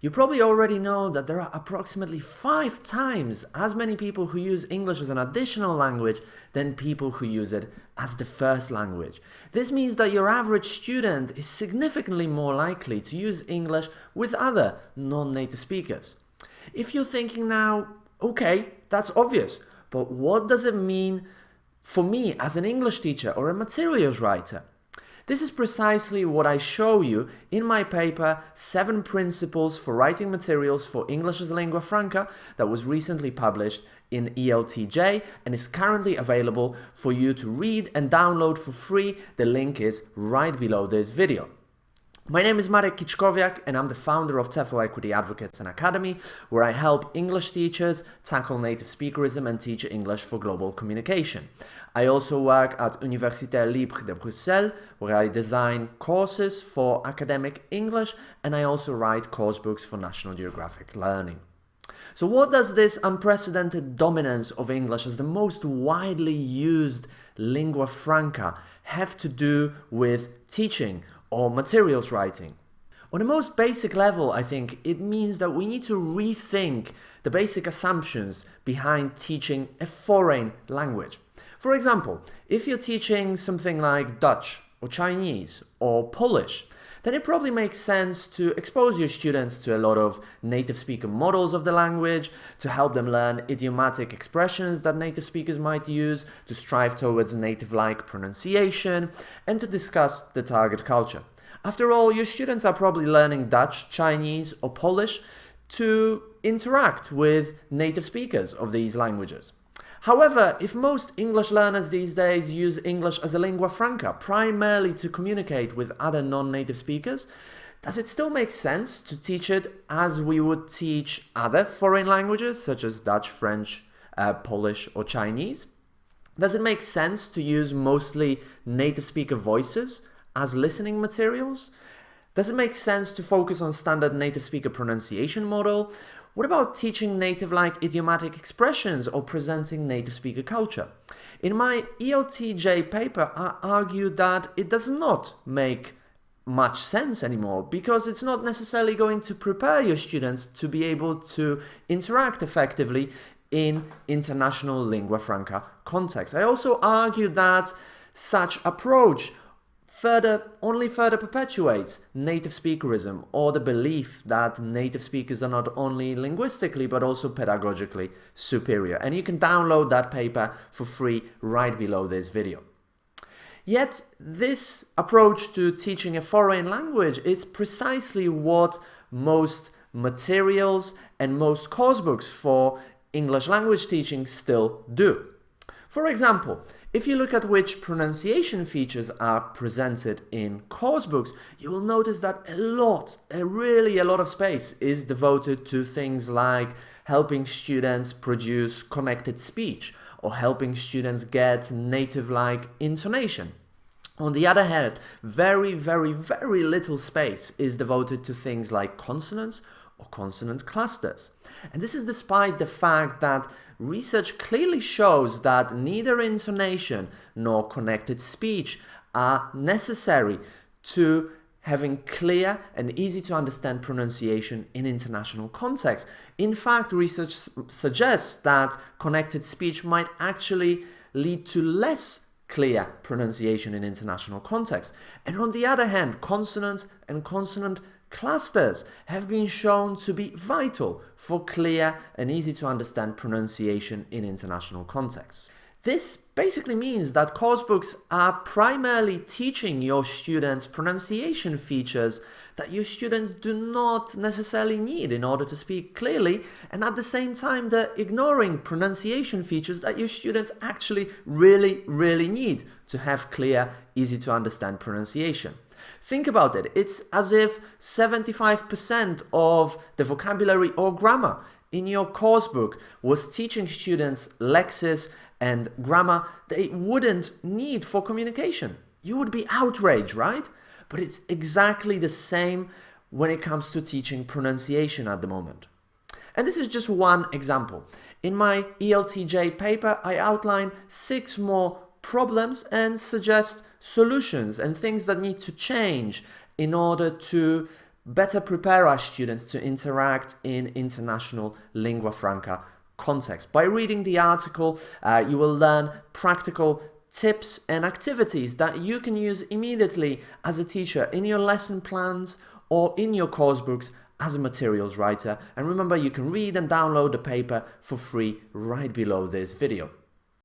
You probably already know that there are approximately 5 times as many people who use English as an additional language than people who use it as the first language. This means that your average student is significantly more likely to use English with other non-native speakers. If you're thinking now, okay, that's obvious, but what does it mean for me as an English teacher or a materials writer? This is precisely what I show you in my paper 7 Principles for Writing Materials for English as a Lingua Franca that was recently published in ELTJ and is currently available for you to read and download for free. The link is right below this video. My name is Marek Kiczkowiak and I'm the founder of TEFL Equity Advocates and Academy, where I help English teachers tackle native speakerism and teach English for global communication. I also work at Université Libre de Bruxelles, where I design courses for academic English, and I also write course books for National Geographic Learning. So what does this unprecedented dominance of English as the most widely used lingua franca have to do with teaching or materials writing? On the most basic level, I think it means that we need to rethink the basic assumptions behind teaching a foreign language. For example, if you're teaching something like Dutch or Chinese or Polish, then it probably makes sense to expose your students to a lot of native speaker models of the language, to help them learn idiomatic expressions that native speakers might use, to strive towards native-like pronunciation, and to discuss the target culture. After all, your students are probably learning Dutch, Chinese, or Polish to interact with native speakers of these languages. However, if most English learners these days use English as a lingua franca primarily to communicate with other non-native speakers, does it still make sense to teach it as we would teach other foreign languages such as Dutch, French, Polish, or Chinese? Does it make sense to use mostly native speaker voices as listening materials? Does it make sense to focus on standard native speaker pronunciation model? What about teaching native-like idiomatic expressions or presenting native speaker culture? In my ELTJ paper, I argue that it does not make much sense anymore because it's not necessarily going to prepare your students to be able to interact effectively in international lingua franca context. I also argue that such approach only further perpetuates native speakerism, or the belief that native speakers are not only linguistically but also pedagogically superior. And you can download that paper for free right below this video. Yet this approach to teaching a foreign language is precisely what most materials and most course books for English language teaching still do. For example, if you look at which pronunciation features are presented in course books, you will notice that really a lot of space is devoted to things like helping students produce connected speech or helping students get native-like intonation. On the other hand, very little space is devoted to things like consonants or consonant clusters. And this is despite the fact that research clearly shows that neither intonation nor connected speech are necessary to having clear and easy to understand pronunciation in international context. In fact, research suggests that connected speech might actually lead to less clear pronunciation in international context. And on the other hand, consonants and consonant clusters have been shown to be vital for clear and easy to understand pronunciation in international contexts. This basically means that course books are primarily teaching your students pronunciation features that your students do not necessarily need in order to speak clearly, and at the same time they're ignoring pronunciation features that your students actually really need to have clear, easy to understand pronunciation. Think about it. It's as if 75% of the vocabulary or grammar in your course book was teaching students lexis and grammar they wouldn't need for communication. You would be outraged, right? But it's exactly the same when it comes to teaching pronunciation at the moment. And this is just one example. In my ELTJ paper, I outline 6 more problems and suggest solutions and things that need to change in order to better prepare our students to interact in international lingua franca context. By reading the article, you will learn practical tips and activities that you can use immediately as a teacher in your lesson plans or in your course books as a materials writer. And remember, you can read and download the paper for free right below this video.